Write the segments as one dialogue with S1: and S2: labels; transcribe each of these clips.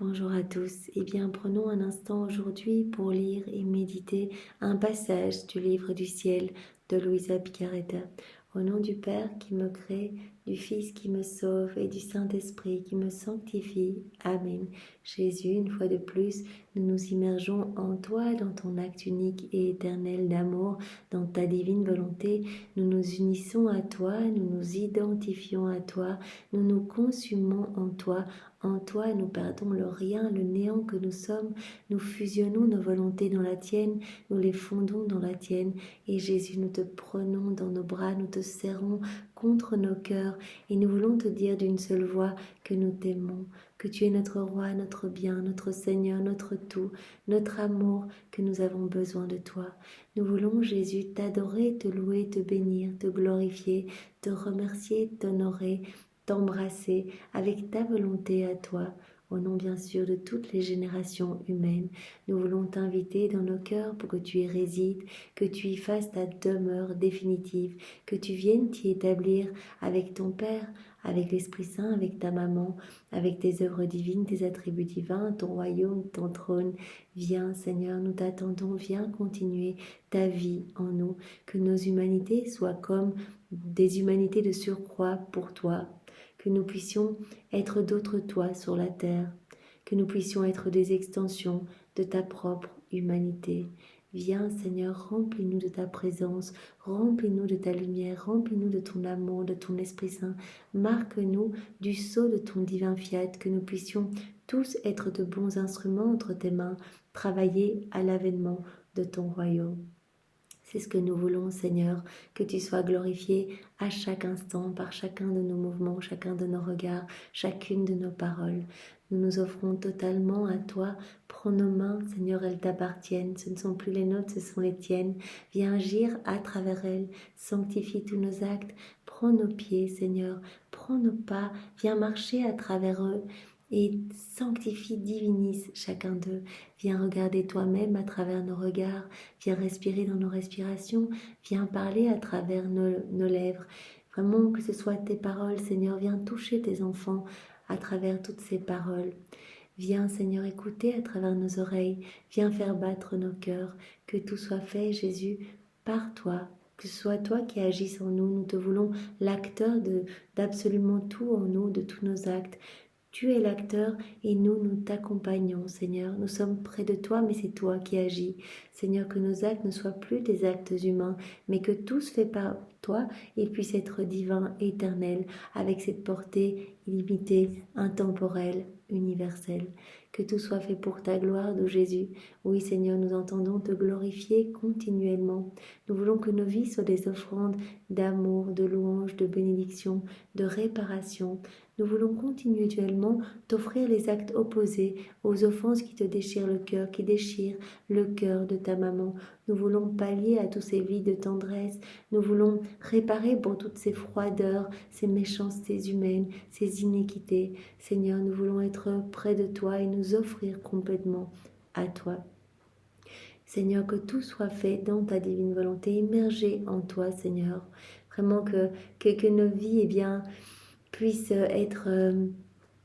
S1: Bonjour à tous. Eh bien, prenons un instant aujourd'hui pour lire et méditer un passage du livre du ciel de Luisa Picaretta. Au nom du Père qui me crée, du Fils qui me sauve et du Saint-Esprit qui me sanctifie. Amen. Jésus, une fois de plus, nous nous immergeons en toi, dans ton acte unique et éternel d'amour, dans ta divine volonté. Nous nous unissons à toi, nous nous identifions à toi, nous nous consumons en toi. En toi, nous perdons le rien, le néant que nous sommes. Nous fusionnons nos volontés dans la tienne, nous les fondons dans la tienne. Et Jésus, nous te prenons dans nos bras, nous te serrons contre nos cœurs et nous voulons te dire d'une seule voix que nous t'aimons, que tu es notre roi, notre bien, notre Seigneur, notre tout, notre amour, que nous avons besoin de toi. Nous voulons, Jésus, t'adorer, te louer, te bénir, te glorifier, te remercier, t'honorer, t'embrasser avec ta volonté à toi, au nom bien sûr de toutes les générations humaines. Nous voulons t'inviter dans nos cœurs pour que tu y résides, que tu y fasses ta demeure définitive, que tu viennes t'y établir avec ton Père, avec l'Esprit Saint, avec ta maman, avec tes œuvres divines, tes attributs divins, ton royaume, ton trône. Viens Seigneur, nous t'attendons, viens continuer ta vie en nous, que nos humanités soient comme des humanités de surcroît pour toi, que nous puissions être d'autres toi sur la terre, que nous puissions être des extensions de ta propre humanité. Viens Seigneur, remplis-nous de ta présence, remplis-nous de ta lumière, remplis-nous de ton amour, de ton Esprit Saint. Marque-nous du sceau de ton divin fiat, que nous puissions tous être de bons instruments entre tes mains, travailler à l'avènement de ton royaume. C'est ce que nous voulons, Seigneur, que tu sois glorifié à chaque instant, par chacun de nos mouvements, chacun de nos regards, chacune de nos paroles. Nous nous offrons totalement à toi. Prends nos mains, Seigneur, elles t'appartiennent. Ce ne sont plus les nôtres, ce sont les tiennes. Viens agir à travers elles. Sanctifie tous nos actes. Prends nos pieds, Seigneur. Prends nos pas. Viens marcher à travers eux. Et sanctifie, divinise chacun d'eux. Viens regarder toi-même à travers nos regards. Viens respirer dans nos respirations. Viens parler à travers nos lèvres. Vraiment que ce soit tes paroles, Seigneur. Viens toucher tes enfants à travers toutes ces paroles. Viens, Seigneur, écouter à travers nos oreilles. Viens faire battre nos cœurs. Que tout soit fait, Jésus, par toi. Que ce soit toi qui agisses en nous. Nous te voulons l'acteur d'absolument tout en nous, de tous nos actes. Tu es l'acteur et nous t'accompagnons, Seigneur. Nous sommes près de toi, mais c'est toi qui agis. Seigneur, que nos actes ne soient plus des actes humains, mais que tout se fait par toi et puisse être divin, éternel, avec cette portée illimitée, intemporelle, universelle. Que tout soit fait pour ta gloire, ô Jésus. Oui, Seigneur, nous entendons te glorifier continuellement. Nous voulons que nos vies soient des offrandes d'amour, de louange, de bénédiction, de réparation. Nous voulons continuellement t'offrir les actes opposés aux offenses qui te déchirent le cœur, qui déchirent le cœur de ta maman. Nous voulons pallier à tous ces vides de tendresse. Nous voulons réparer pour toutes ces froideurs, ces méchancetés humaines, ces iniquités. Seigneur, nous voulons être près de toi et nous offrir complètement à toi. Seigneur, que tout soit fait dans ta divine volonté, immergé en toi, Seigneur. Vraiment que nos vies, puissent être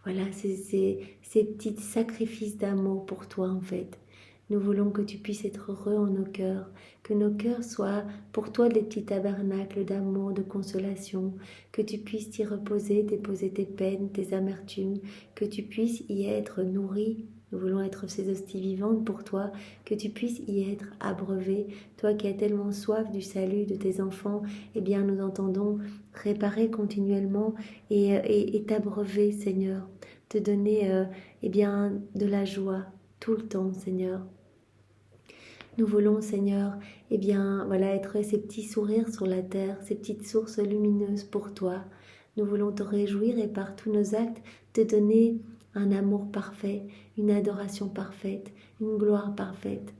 S1: voilà, ces petits sacrifices d'amour pour toi en fait. Nous voulons que tu puisses être heureux en nos cœurs, que nos cœurs soient pour toi des petits tabernacles d'amour, de consolation, que tu puisses t'y reposer, déposer tes peines, tes amertumes, que tu puisses y être nourri. Nous voulons être ces hosties vivantes pour toi, que tu puisses y être abreuvé. Toi qui as tellement soif du salut de tes enfants, eh bien nous entendons réparer continuellement et t'abreuver, Seigneur, te donner de la joie tout le temps, Seigneur. Nous voulons, Seigneur, être ces petits sourires sur la terre, ces petites sources lumineuses pour toi. Nous voulons te réjouir et par tous nos actes te donner un amour parfait, une adoration parfaite, une gloire parfaite.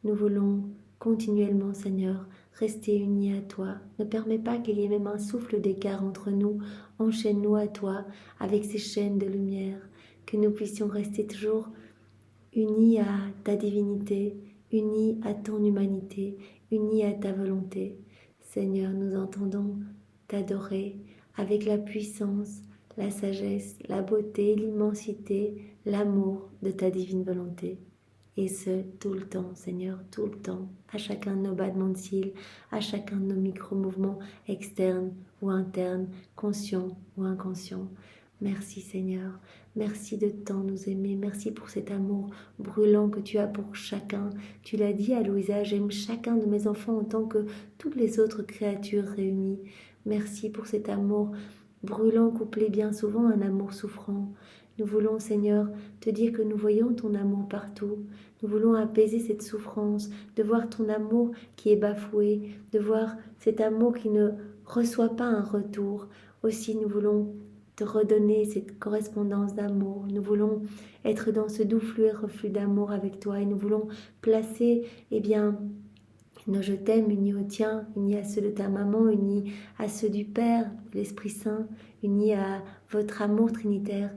S1: Nous voulons continuellement, Seigneur, rester unis à toi. Ne permets pas qu'il y ait même un souffle d'écart entre nous. Enchaîne-nous à toi avec ces chaînes de lumière, que nous puissions rester toujours unis à ta divinité, unis à ton humanité, unis à ta volonté. Seigneur, nous entendons t'adorer avec la puissance, la sagesse, la beauté, l'immensité, l'amour de ta divine volonté. Et ce, tout le temps, Seigneur, tout le temps, à chacun de nos battements de cils, à chacun de nos micro-mouvements externes ou internes, conscients ou inconscients. Merci Seigneur, merci de tant nous aimer, merci pour cet amour brûlant que tu as pour chacun. Tu l'as dit à Louisa, j'aime chacun de mes enfants autant que toutes les autres créatures réunies. Merci pour cet amour brûlant couplé bien souvent à un amour souffrant. Nous voulons Seigneur te dire que nous voyons ton amour partout. Nous voulons apaiser cette souffrance, de voir ton amour qui est bafoué, de voir cet amour qui ne reçoit pas un retour. Aussi, nous voulons te redonner cette correspondance d'amour. Nous voulons être dans ce doux flux et reflux d'amour avec toi et nous voulons placer, nos je t'aime unis au tien, unis à ceux de ta maman, unis à ceux du Père, de l'Esprit Saint, unis à votre amour trinitaire.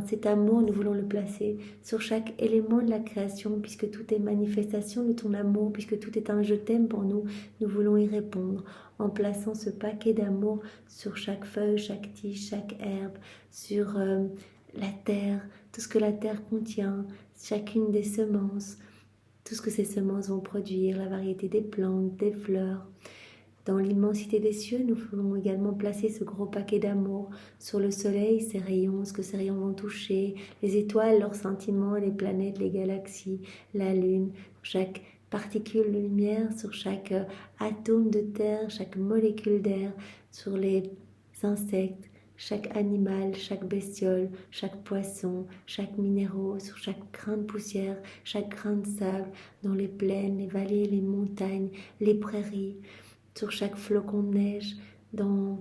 S1: Cet amour, nous voulons le placer sur chaque élément de la création, puisque tout est manifestation de ton amour, puisque tout est un je t'aime pour nous. Nous voulons y répondre en plaçant ce paquet d'amour sur chaque feuille, chaque tige, chaque herbe, sur la terre, tout ce que la terre contient, chacune des semences, tout ce que ces semences vont produire, la variété des plantes, des fleurs. Dans l'immensité des cieux, nous voulons également placer ce gros paquet d'amour sur le soleil, ses rayons, ce que ces rayons vont toucher, les étoiles, leurs sentiments, les planètes, les galaxies, la lune, chaque particule de lumière, sur chaque atome de terre, chaque molécule d'air, sur les insectes, chaque animal, chaque bestiole, chaque poisson, chaque minéraux, sur chaque grain de poussière, chaque grain de sable, dans les plaines, les vallées, les montagnes, les prairies, sur chaque flocon de neige, dans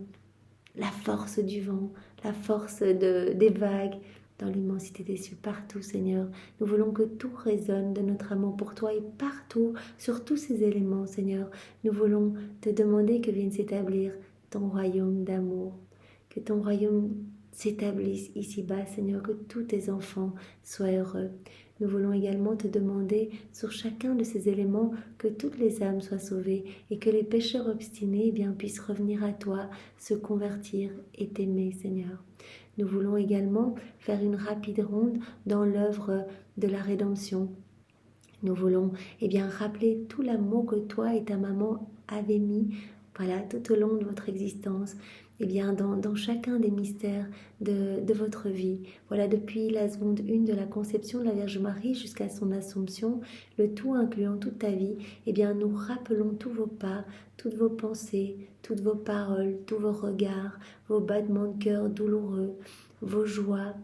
S1: la force du vent, la force des vagues, dans l'immensité des cieux, partout, Seigneur. Nous voulons que tout résonne de notre amour pour toi et partout, sur tous ces éléments, Seigneur. Nous voulons te demander que vienne s'établir ton royaume d'amour, que ton royaume s'établisse ici-bas, Seigneur, que tous tes enfants soient heureux. Nous voulons également te demander sur chacun de ces éléments que toutes les âmes soient sauvées et que les pécheurs obstinés puissent revenir à toi, se convertir et t'aimer, Seigneur. Nous voulons également faire une rapide ronde dans l'œuvre de la rédemption. Nous voulons rappeler tout l'amour que toi et ta maman avez mis tout au long de votre existence, dans chacun des mystères de votre vie. Voilà, depuis la seconde 1 de la conception de la Vierge Marie jusqu'à son Assomption, le tout incluant toute ta vie, nous rappelons tous vos pas, toutes vos pensées, toutes vos paroles, tous vos regards, vos battements de cœur douloureux, vos joies,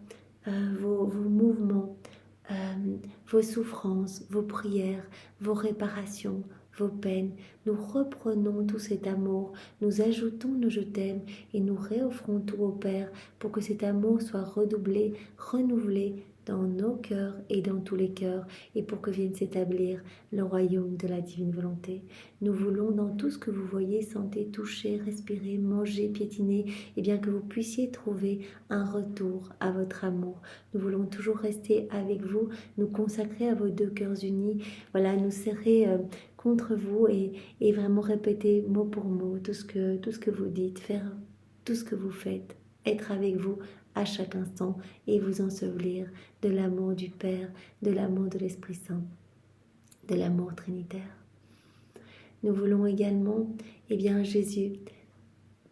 S1: vos mouvements, vos souffrances, vos prières, vos réparations, vos peines. Nous reprenons tout cet amour, nous ajoutons nos je t'aime et nous réoffrons tout au Père pour que cet amour soit redoublé, renouvelé dans nos cœurs et dans tous les cœurs et pour que vienne s'établir le royaume de la divine volonté. Nous voulons dans tout ce que vous voyez, sentez, toucher, respirer, manger, piétiner, que vous puissiez trouver un retour à votre amour. Nous voulons toujours rester avec vous, nous consacrer à vos deux cœurs unis, nous serrer contre vous et vraiment répéter mot pour mot tout ce que vous dites, faire tout ce que vous faites, être avec vous à chaque instant et vous ensevelir de l'amour du Père, de l'amour de l'Esprit Saint, de l'amour trinitaire. Nous voulons également, Jésus,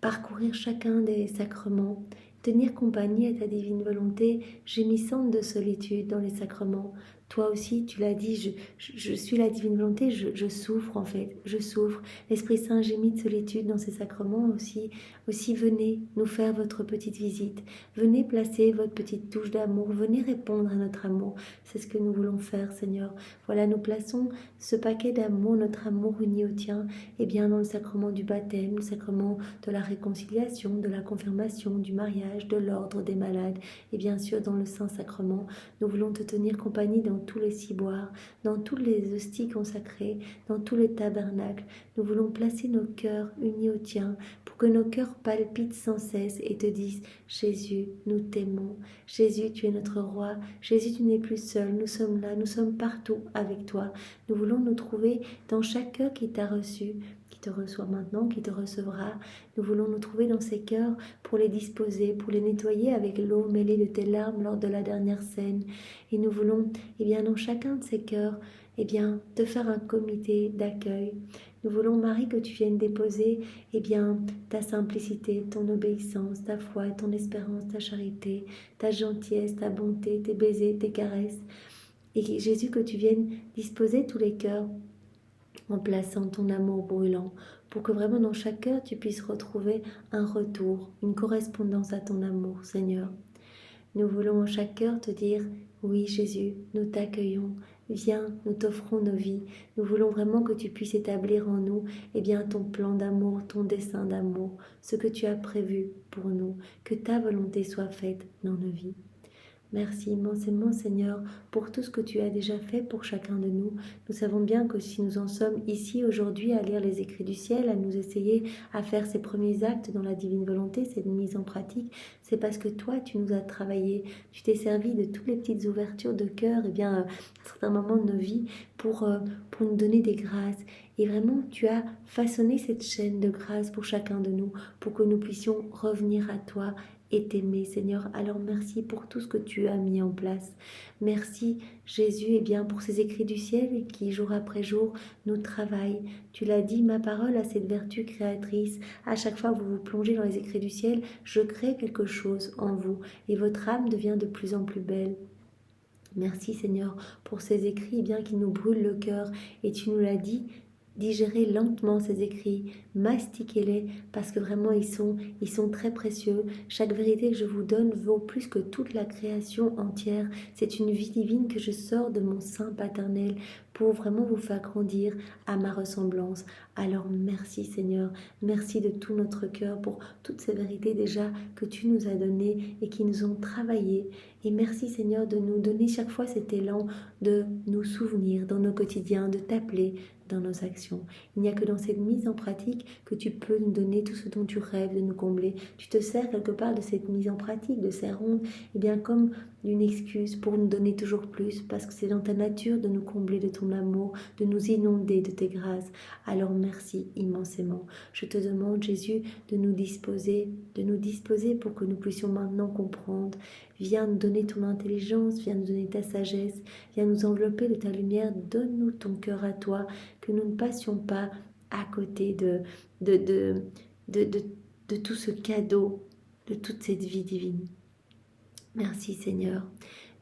S1: parcourir chacun des sacrements, tenir compagnie à ta divine volonté, gémissante de solitude dans les sacrements. Toi aussi, tu l'as dit, je suis la divine volonté, je souffre en fait, je souffre. L'Esprit Saint gémit de solitude dans ces sacrements aussi. Aussi, venez nous faire votre petite visite, venez placer votre petite touche d'amour, venez répondre à notre amour. C'est ce que nous voulons faire, Seigneur. Voilà, nous plaçons ce paquet d'amour, notre amour uni au tien, dans le sacrement du baptême, le sacrement de la réconciliation, de la confirmation, du mariage, de l'ordre des malades, et bien sûr dans le Saint-Sacrement. Nous voulons te tenir compagnie dans tous les ciboires, dans tous les hosties consacrées, dans tous les tabernacles. Nous voulons placer nos cœurs unis au tien pour que nos cœurs palpitent sans cesse et te disent « Jésus, nous t'aimons. Jésus, tu es notre roi. Jésus, tu n'es plus seul. Nous sommes là, nous sommes partout avec toi. Nous voulons nous trouver dans chaque cœur qui t'a reçu, qui te reçoit maintenant, qui te recevra. Nous voulons nous trouver dans ces cœurs pour les disposer, pour les nettoyer avec l'eau mêlée de tes larmes lors de la dernière scène. Et nous voulons, dans chacun de ces cœurs, te faire un comité d'accueil. Nous voulons, Marie, que tu viennes déposer, ta simplicité, ton obéissance, ta foi, ton espérance, ta charité, ta gentillesse, ta bonté, tes baisers, tes caresses. Et Jésus, que tu viennes disposer tous les cœurs en plaçant ton amour brûlant, pour que vraiment dans chaque cœur, tu puisses retrouver un retour, une correspondance à ton amour, Seigneur. Nous voulons en chaque cœur te dire, oui Jésus, nous t'accueillons, viens, nous t'offrons nos vies. Nous voulons vraiment que tu puisses établir en nous ton plan d'amour, ton dessein d'amour, ce que tu as prévu pour nous, que ta volonté soit faite dans nos vies. Merci immensément Seigneur pour tout ce que tu as déjà fait pour chacun de nous. Nous savons bien que si nous en sommes ici aujourd'hui à lire les écrits du ciel, à nous essayer à faire ces premiers actes dans la divine volonté, cette mise en pratique, c'est parce que toi tu nous as travaillé, tu t'es servi de toutes les petites ouvertures de cœur à certains moments de nos vies pour nous donner des grâces. Et vraiment tu as façonné cette chaîne de grâce pour chacun de nous, pour que nous puissions revenir à toi et t'aimer, Seigneur. Alors merci pour tout ce que tu as mis en place. Merci Jésus pour ces écrits du ciel qui jour après jour nous travaillent. Tu l'as dit, ma parole a cette vertu créatrice. À chaque fois que vous vous plongez dans les écrits du ciel, je crée quelque chose en vous et votre âme devient de plus en plus belle. Merci Seigneur pour ces écrits qui nous brûlent le cœur, et tu nous l'as dit, digérez lentement ces écrits, mastiquez-les parce que vraiment ils sont très précieux. Chaque vérité que je vous donne vaut plus que toute la création entière. C'est une vie divine que je sors de mon sein paternel pour vraiment vous faire grandir à ma ressemblance. Alors merci Seigneur, merci de tout notre cœur pour toutes ces vérités déjà que tu nous as données et qui nous ont travaillé. Et merci Seigneur de nous donner chaque fois cet élan de nous souvenir dans nos quotidiens, de t'appeler dans nos actions. Il n'y a que dans cette mise en pratique que tu peux nous donner tout ce dont tu rêves de nous combler. Tu te sers quelque part de cette mise en pratique, de ces rondes, comme d'une excuse pour nous donner toujours plus, parce que c'est dans ta nature de nous combler de ton amour, de nous inonder de tes grâces. Alors merci immensément. Je te demande, Jésus, de nous disposer pour que nous puissions maintenant comprendre. Viens nous donner ton intelligence, viens nous donner ta sagesse, viens nous envelopper de ta lumière, donne-nous ton cœur à toi, que nous ne passions pas à côté de tout ce cadeau, de toute cette vie divine. Merci Seigneur.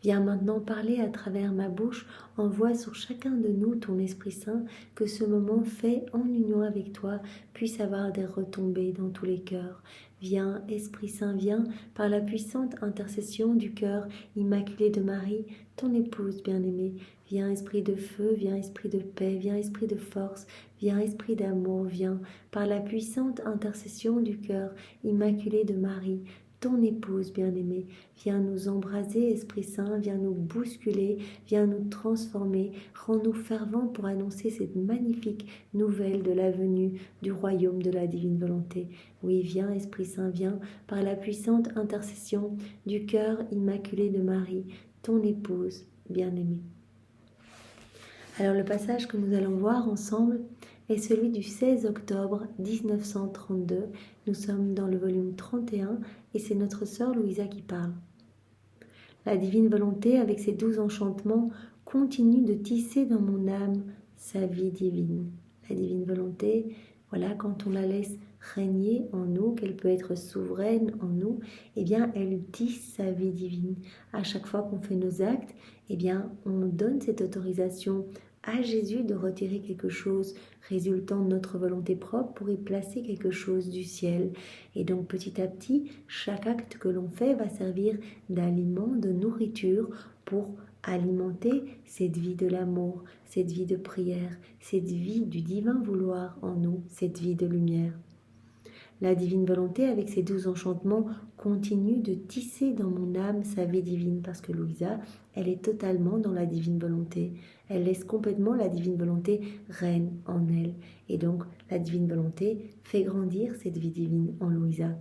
S1: Viens maintenant parler à travers ma bouche, envoie sur chacun de nous ton Esprit Saint, que ce moment fait en union avec toi puisse avoir des retombées dans tous les cœurs. Viens, Esprit Saint, viens, par la puissante intercession du cœur immaculé de Marie, ton épouse bien-aimée. Viens, Esprit de feu, viens, Esprit de paix, viens, Esprit de force, viens, Esprit d'amour, viens, par la puissante intercession du cœur immaculé de Marie, ton épouse bien-aimée. Viens nous embraser, Esprit Saint, viens nous bousculer, viens nous transformer, rends-nous fervents pour annoncer cette magnifique nouvelle de la venue du royaume de la divine volonté. Oui, viens, Esprit Saint, viens, par la puissante intercession du cœur immaculé de Marie, ton épouse bien-aimée. Alors le passage que nous allons voir ensemble est celui du 16 octobre 1932. Nous sommes dans le volume 31 et c'est notre sœur Louisa qui parle. La divine volonté, avec ses 12 enchantements, continue de tisser dans mon âme sa vie divine. La divine volonté, voilà, quand on la laisse régner en nous, qu'elle peut être souveraine en nous, elle tisse sa vie divine. À chaque fois qu'on fait nos actes, on donne cette autorisation à Jésus de retirer quelque chose résultant de notre volonté propre pour y placer quelque chose du ciel. Et donc petit à petit, chaque acte que l'on fait va servir d'aliment, de nourriture pour alimenter cette vie de l'amour, cette vie de prière, cette vie du divin vouloir en nous, cette vie de lumière. La divine volonté, avec ses 12 enchantements, continue de tisser dans mon âme sa vie divine, parce que Louisa, elle est totalement dans la divine volonté. Elle laisse complètement la divine volonté reine en elle. Et donc, la divine volonté fait grandir cette vie divine en Louisa.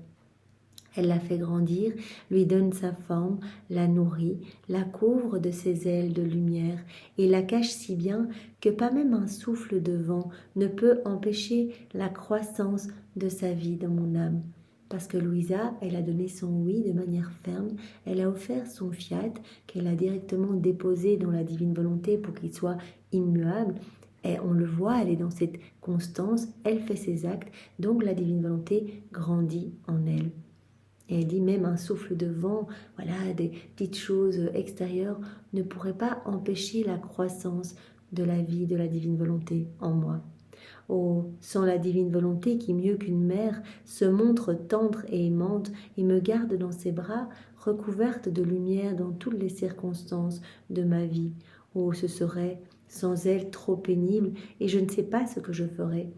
S1: Elle la fait grandir, lui donne sa forme, la nourrit, la couvre de ses ailes de lumière et la cache si bien que pas même un souffle de vent ne peut empêcher la croissance de sa vie dans mon âme. Parce que Louisa, elle a donné son oui de manière ferme, elle a offert son fiat qu'elle a directement déposé dans la divine volonté pour qu'il soit immuable. Et on le voit, elle est dans cette constance, elle fait ses actes, donc la divine volonté grandit en elle. Et elle dit même un souffle de vent, voilà, des petites choses extérieures ne pourraient pas empêcher la croissance de la vie de la divine volonté en moi. Oh, sans la divine volonté qui, mieux qu'une mère, se montre tendre et aimante et me garde dans ses bras, recouverte de lumière dans toutes les circonstances de ma vie. Oh, ce serait sans elle trop pénible et je ne sais pas ce que je ferais.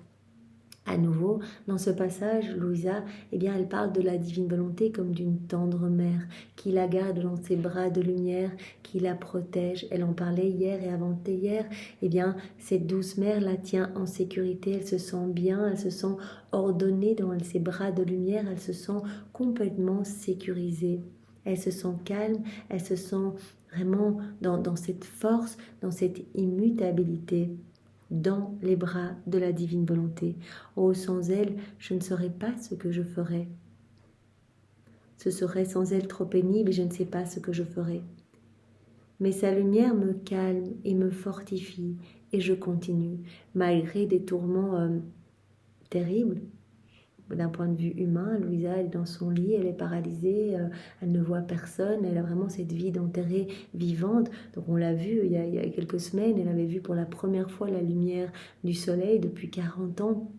S1: À nouveau, dans ce passage, Louisa, eh bien, elle parle de la divine volonté comme d'une tendre mère qui la garde dans ses bras de lumière, qui la protège. Elle en parlait hier et avant-hier. Eh bien, cette douce mère la tient en sécurité. Elle se sent bien, elle se sent ordonnée dans ses bras de lumière. Elle se sent complètement sécurisée. Elle se sent calme, elle se sent vraiment dans cette force, dans cette immutabilité, dans les bras de la divine volonté. Oh, sans elle, je ne saurais pas ce que je ferais. Ce serait sans elle trop pénible et je ne sais pas ce que je ferais. Mais sa lumière me calme et me fortifie et je continue, malgré des tourments terribles. D'un point de vue humain, Louisa elle est dans son lit, elle est paralysée, elle ne voit personne, elle a vraiment cette vie d'enterrée vivante. Donc on l'a vu il y a quelques semaines, elle avait vu pour la première fois la lumière du soleil depuis 40 ans.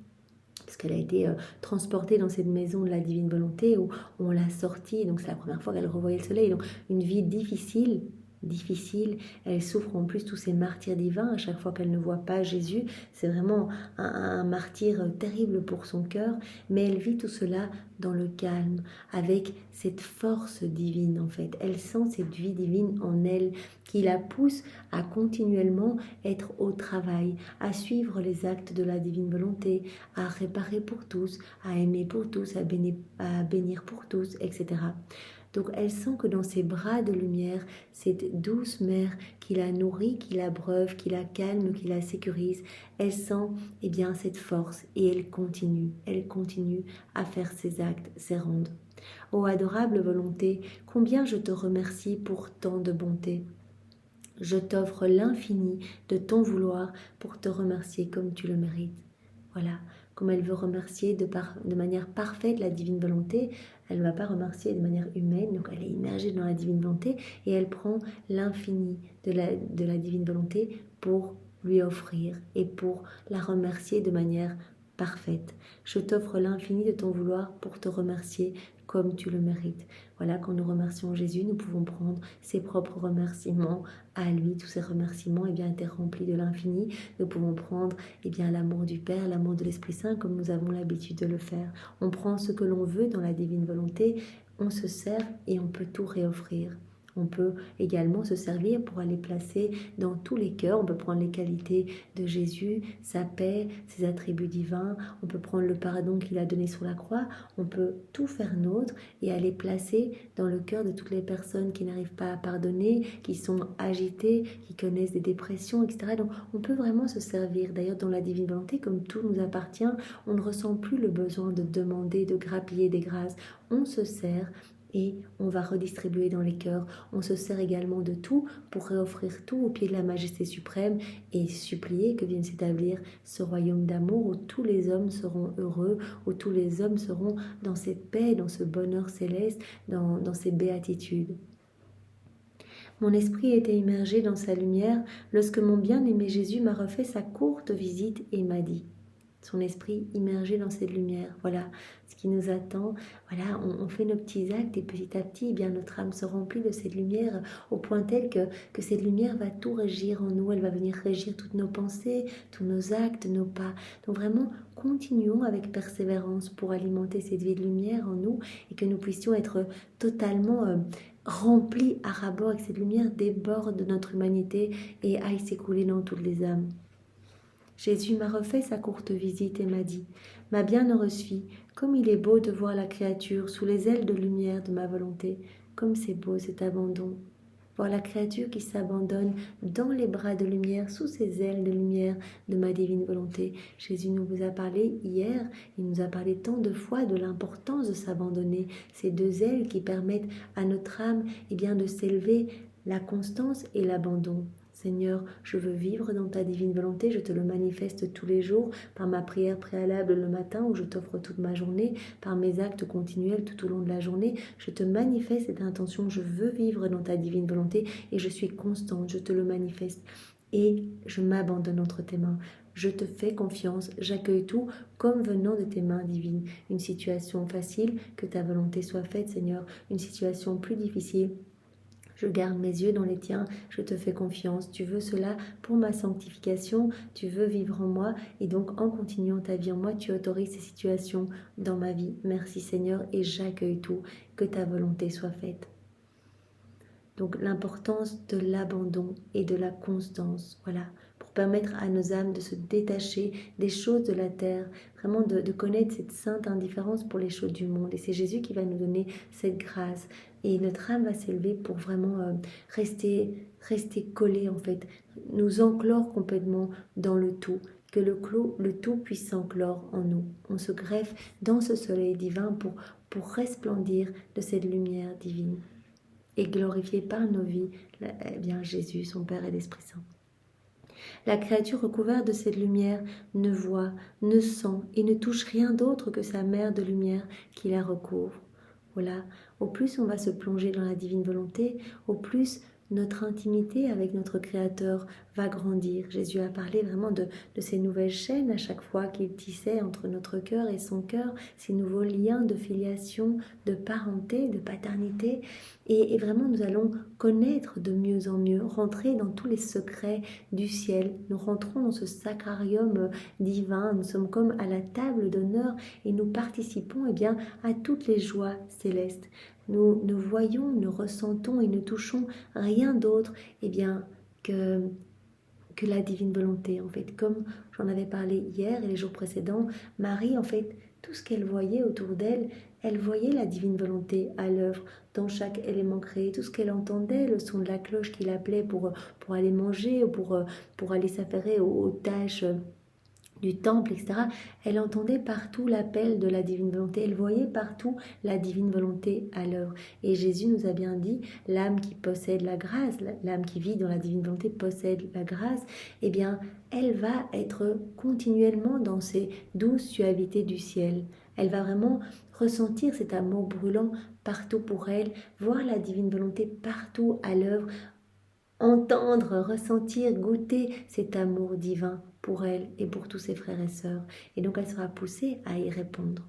S1: Parce qu'elle a été transportée dans cette maison de la divine volonté où on l'a sortie, donc c'est la première fois qu'elle revoyait le soleil. Donc une vie difficile, elle souffre en plus tous ces martyrs divins à chaque fois qu'elle ne voit pas Jésus. C'est vraiment un martyr terrible pour son cœur, mais elle vit tout cela dans le calme, avec cette force divine en fait. Elle sent cette vie divine en elle qui la pousse à continuellement être au travail, à suivre les actes de la divine volonté, à réparer pour tous, à aimer pour tous, à bénir pour tous, etc. Donc elle sent que dans ses bras de lumière, cette douce mère qui la nourrit, qui la breuve, qui la calme, qui la sécurise, elle sent eh bien, cette force et elle continue à faire ses actes, ses rondes. Ô adorable volonté, combien je te remercie pour tant de bonté. Je t'offre l'infini de ton vouloir pour te remercier comme tu le mérites. Voilà, comme elle veut remercier de manière parfaite la divine volonté, elle ne va pas remercier de manière humaine, donc elle est immergée dans la divine volonté et elle prend l'infini de la divine volonté pour lui offrir et pour la remercier de manière parfaite. Je t'offre l'infini de ton vouloir pour te remercier comme tu le mérites. Voilà, quand nous remercions Jésus, nous pouvons prendre ses propres remerciements à lui. Tous ces remerciements étaient remplis de l'infini. Nous pouvons prendre l'amour du Père, l'amour de l'Esprit Saint, comme nous avons l'habitude de le faire. On prend ce que l'on veut dans la divine volonté, on se sert et on peut tout réoffrir. On peut également se servir pour aller placer dans tous les cœurs. On peut prendre les qualités de Jésus, sa paix, ses attributs divins. On peut prendre le pardon qu'il a donné sur la croix. On peut tout faire nôtre et aller placer dans le cœur de toutes les personnes qui n'arrivent pas à pardonner, qui sont agitées, qui connaissent des dépressions, etc. Donc on peut vraiment se servir. D'ailleurs, dans la divine volonté, comme tout nous appartient, on ne ressent plus le besoin de demander, de grappiller des grâces. On se sert et on va redistribuer dans les cœurs. On se sert également de tout pour réoffrir tout au pied de la majesté suprême et supplier que vienne s'établir ce royaume d'amour où tous les hommes seront heureux, où tous les hommes seront dans cette paix, dans ce bonheur céleste, dans ces béatitudes. Mon esprit était immergé dans sa lumière lorsque mon bien-aimé Jésus m'a refait sa courte visite et m'a dit: son esprit immergé dans cette lumière. Voilà ce qui nous attend. Voilà, on fait nos petits actes et petit à petit, notre âme se remplit de cette lumière au point tel que cette lumière va tout régir en nous. Elle va venir régir toutes nos pensées, tous nos actes, nos pas. Donc vraiment, continuons avec persévérance pour alimenter cette vie de lumière en nous et que nous puissions être totalement remplis à ras-bord et que cette lumière déborde de notre humanité et aille s'écouler dans toutes les âmes. Jésus m'a refait sa courte visite et m'a dit, « Ma bienheureuse fille, comme il est beau de voir la créature sous les ailes de lumière de ma volonté, comme c'est beau cet abandon. » Voir la créature qui s'abandonne dans les bras de lumière, sous ces ailes de lumière de ma divine volonté. Jésus nous vous a parlé hier, il nous a parlé tant de fois de l'importance de s'abandonner. Ces deux ailes qui permettent à notre âme de s'élever, la constance et l'abandon. Seigneur, je veux vivre dans ta divine volonté, je te le manifeste tous les jours par ma prière préalable le matin où je t'offre toute ma journée, par mes actes continuels tout au long de la journée. Je te manifeste cette intention, je veux vivre dans ta divine volonté et je suis constante, je te le manifeste et je m'abandonne entre tes mains. Je te fais confiance, j'accueille tout comme venant de tes mains divines. Une situation facile, que ta volonté soit faite, Seigneur. Une situation plus difficile, je garde mes yeux dans les tiens, je te fais confiance. Tu veux cela pour ma sanctification, tu veux vivre en moi et donc en continuant ta vie en moi, tu autorises ces situations dans ma vie. Merci Seigneur et j'accueille tout, que ta volonté soit faite. Donc l'importance de l'abandon et de la constance, voilà, pour permettre à nos âmes de se détacher des choses de la terre, vraiment de connaître cette sainte indifférence pour les choses du monde. Et c'est Jésus qui va nous donner cette grâce. Et notre âme va s'élever pour vraiment rester collée en fait, nous enclore complètement dans le tout. Que le tout puisse s'enclore en nous. On se greffe dans ce soleil divin pour resplendir de cette lumière divine et glorifié par nos vies, Jésus, son Père et l'Esprit Saint. La créature recouverte de cette lumière ne voit, ne sent et ne touche rien d'autre que sa mère de lumière qui la recouvre. Voilà, au plus on va se plonger dans la divine volonté, au plus notre intimité avec notre Créateur va grandir. Jésus a parlé vraiment de ces nouvelles chaînes à chaque fois qu'il tissait entre notre cœur et son cœur, ces nouveaux liens de filiation, de parenté, de paternité. Et vraiment, nous allons connaître de mieux en mieux, rentrer dans tous les secrets du ciel. Nous rentrons dans ce sacrarium divin. Nous sommes comme à la table d'honneur et nous participons à toutes les joies célestes. Nous ne voyons, ne ressentons et ne touchons rien d'autre que la divine volonté. En fait, comme j'en avais parlé hier et les jours précédents, Marie, en fait, tout ce qu'elle voyait autour d'elle, elle voyait la divine volonté à l'œuvre dans chaque élément créé. Tout ce qu'elle entendait, le son de la cloche qui l'appelait pour aller manger ou pour aller s'affairer aux tâches du temple, etc. Elle entendait partout l'appel de la divine volonté, elle voyait partout la divine volonté à l'œuvre. Et Jésus nous a bien dit, l'âme qui possède la grâce, l'âme qui vit dans la divine volonté possède la grâce, elle va être continuellement dans ces douces suavités du ciel. Elle va vraiment ressentir cet amour brûlant partout pour elle, voir la divine volonté partout à l'œuvre, entendre, ressentir, goûter cet amour divin pour elle et pour tous ses frères et sœurs. Et donc elle sera poussée à y répondre.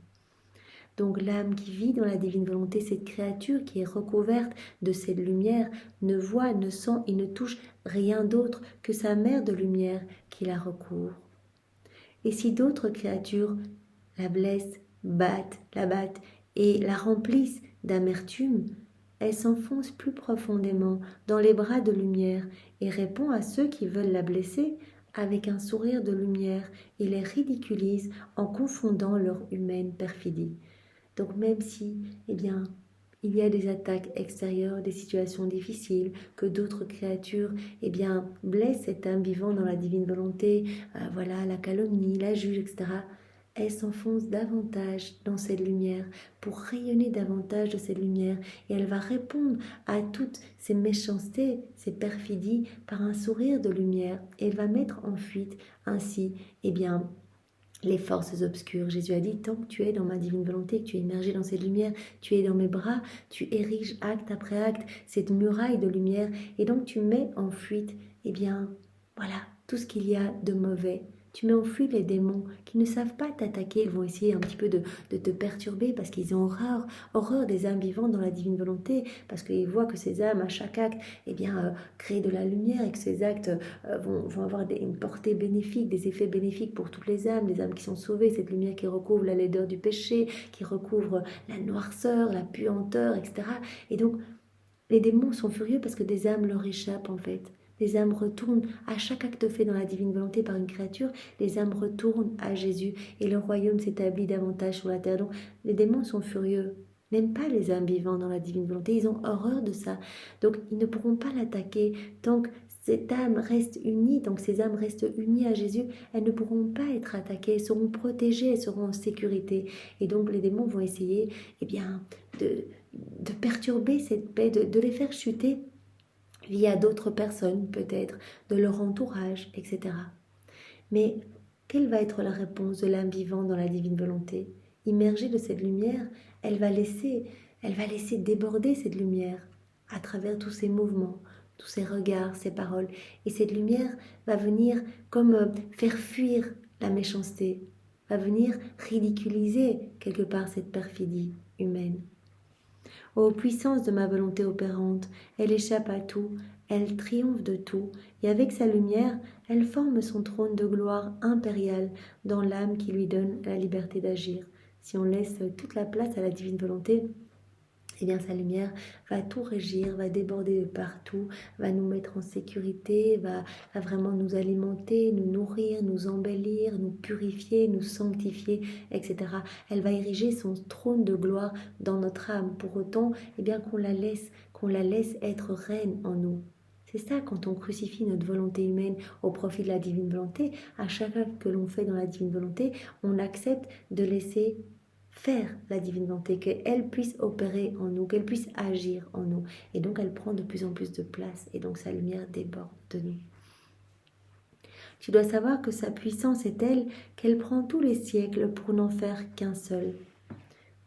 S1: Donc l'âme qui vit dans la divine volonté, cette créature qui est recouverte de cette lumière, ne voit, ne sent et ne touche rien d'autre que sa mère de lumière qui la recouvre. Et si d'autres créatures la blessent, la battent et la remplissent d'amertume, elle s'enfonce plus profondément dans les bras de lumière et répond à ceux qui veulent la blesser avec un sourire de lumière et les ridiculise en confondant leur humaine perfidie. Donc même si, il y a des attaques extérieures, des situations difficiles, que d'autres créatures, blessent cet âme vivant dans la divine volonté, la calomnie, la juge, etc., elle s'enfonce davantage dans cette lumière pour rayonner davantage de cette lumière et elle va répondre à toutes ces méchancetés, ces perfidies par un sourire de lumière et elle va mettre en fuite ainsi, les forces obscures. Jésus a dit, tant que tu es dans ma divine volonté, que tu es immergé dans cette lumière, tu es dans mes bras, tu ériges acte après acte cette muraille de lumière et donc tu mets en fuite, tout ce qu'il y a de mauvais. Tu mets en fuite les démons qui ne savent pas t'attaquer, ils vont essayer un petit peu de te perturber parce qu'ils ont horreur des âmes vivantes dans la divine volonté, parce qu'ils voient que ces âmes, à chaque acte, créent de la lumière et que ces actes vont avoir une portée bénéfique, des effets bénéfiques pour toutes les âmes qui sont sauvées, cette lumière qui recouvre la laideur du péché, qui recouvre la noirceur, la puanteur, etc. Et donc, les démons sont furieux parce que des âmes leur échappent en fait. Les âmes retournent à chaque acte fait dans la divine volonté par une créature, les âmes retournent à Jésus et le royaume s'établit davantage sur la terre. Donc les démons sont furieux, n'aiment pas les âmes vivantes dans la divine volonté, ils ont horreur de ça. Donc ils ne pourront pas l'attaquer tant que cette âme reste unie, donc ces âmes restent unies à Jésus, elles ne pourront pas être attaquées, elles seront protégées, elles seront en sécurité. Et donc les démons vont essayer de perturber cette paix, de les faire chuter via d'autres personnes peut-être, de leur entourage, etc. Mais quelle va être la réponse de l'âme vivante dans la divine volonté? Immergée de cette lumière, elle va laisser déborder cette lumière à travers tous ses mouvements, tous ses regards, ses paroles. Et cette lumière va venir comme faire fuir la méchanceté, va venir ridiculiser quelque part cette perfidie humaine. Ô puissance de ma volonté opérante, elle échappe à tout, elle triomphe de tout, et avec sa lumière, elle forme son trône de gloire impériale dans l'âme qui lui donne la liberté d'agir. Si on laisse toute la place à la divine volonté, eh bien sa lumière va tout régir, va déborder de partout, va nous mettre en sécurité, va vraiment nous alimenter, nous nourrir, nous embellir, nous purifier, nous sanctifier, etc. Elle va ériger son trône de gloire dans notre âme, pour autant eh bien, qu'on la laisse être reine en nous. C'est ça, quand on crucifie notre volonté humaine au profit de la divine volonté, à chaque acte que l'on fait dans la divine volonté, on accepte de laisser faire la divine volonté, qu'elle puisse opérer en nous, qu'elle puisse agir en nous. Et donc elle prend de plus en plus de place et donc sa lumière déborde de nous. Tu dois savoir que sa puissance est telle qu'elle prend tous les siècles pour n'en faire qu'un seul.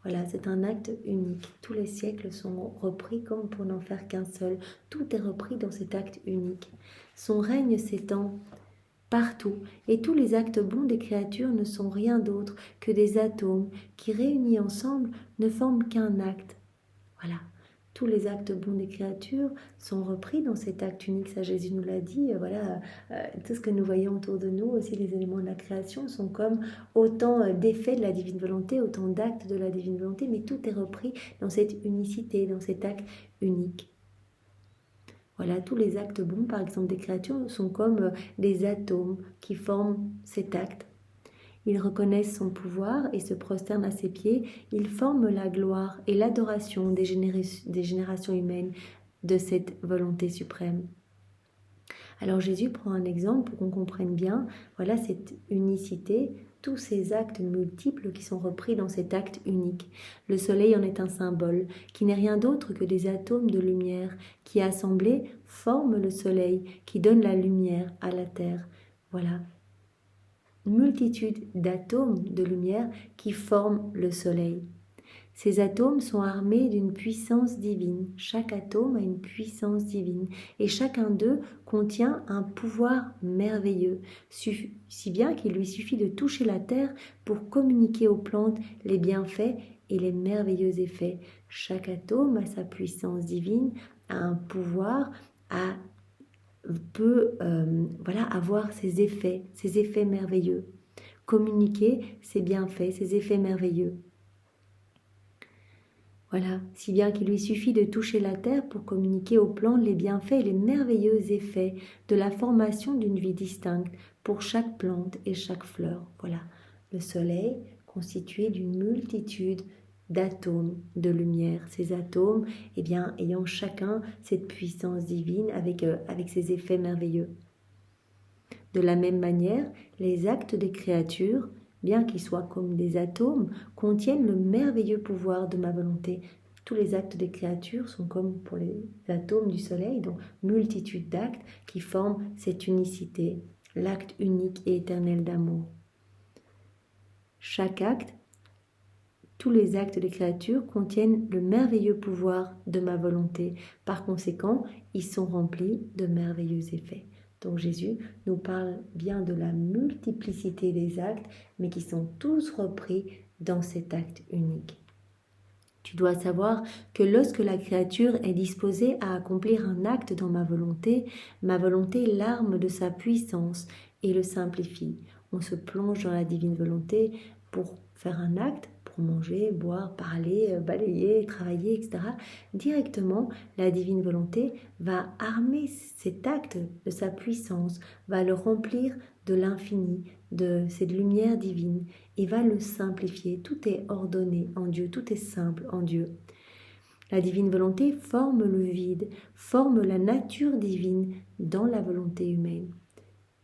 S1: Voilà, c'est un acte unique. Tous les siècles sont repris comme pour n'en faire qu'un seul. Tout est repris dans cet acte unique. Son règne s'étend partout, et tous les actes bons des créatures ne sont rien d'autre que des atomes qui, réunis ensemble, ne forment qu'un acte. Voilà, tous les actes bons des créatures sont repris dans cet acte unique, ça Jésus nous l'a dit, tout ce que nous voyons autour de nous, aussi les éléments de la création, sont comme autant d'effets de la divine volonté, autant d'actes de la divine volonté, mais tout est repris dans cette unicité, dans cet acte unique. Voilà, tous les actes bons, par exemple, des créatures sont comme des atomes qui forment cet acte. Ils reconnaissent son pouvoir et se prosternent à ses pieds. Ils forment la gloire et l'adoration des générations humaines de cette volonté suprême. Alors Jésus prend un exemple pour qu'on comprenne bien, voilà cette unicité, tous ces actes multiples qui sont repris dans cet acte unique. Le soleil en est un symbole, qui n'est rien d'autre que des atomes de lumière, qui assemblés forment le soleil, qui donne la lumière à la terre. Voilà, une multitude d'atomes de lumière qui forment le soleil. Ces atomes sont armés d'une puissance divine. Chaque atome a une puissance divine et chacun d'eux contient un pouvoir merveilleux, si bien qu'il lui suffit de toucher la terre pour communiquer aux plantes les bienfaits et les merveilleux effets. Chaque atome a sa puissance divine, a un pouvoir, peut avoir ses effets merveilleux, communiquer ses bienfaits, ses effets merveilleux. Voilà, si bien qu'il lui suffit de toucher la terre pour communiquer aux plantes les bienfaits et les merveilleux effets de la formation d'une vie distincte pour chaque plante et chaque fleur. Voilà, le soleil constitué d'une multitude d'atomes de lumière. Ces atomes, ayant chacun cette puissance divine avec ses effets merveilleux. De la même manière, les actes des créatures, bien qu'ils soient comme des atomes, contiennent le merveilleux pouvoir de ma volonté. Tous les actes des créatures sont comme pour les atomes du soleil, donc multitude d'actes qui forment cette unicité, l'acte unique et éternel d'amour. Chaque acte, tous les actes des créatures contiennent le merveilleux pouvoir de ma volonté. Par conséquent, ils sont remplis de merveilleux effets. Donc Jésus nous parle bien de la multiplicité des actes, mais qui sont tous repris dans cet acte unique. Tu dois savoir que lorsque la créature est disposée à accomplir un acte dans ma volonté l'arme de sa puissance et le simplifie. On se plonge dans la divine volonté pour faire un acte, pour manger, boire, parler, balayer, travailler, etc. Directement, la divine volonté va armer cet acte de sa puissance, va le remplir de l'infini, de cette lumière divine et va le simplifier. Tout est ordonné en Dieu, tout est simple en Dieu. La divine volonté forme le vide, forme la nature divine dans la volonté humaine.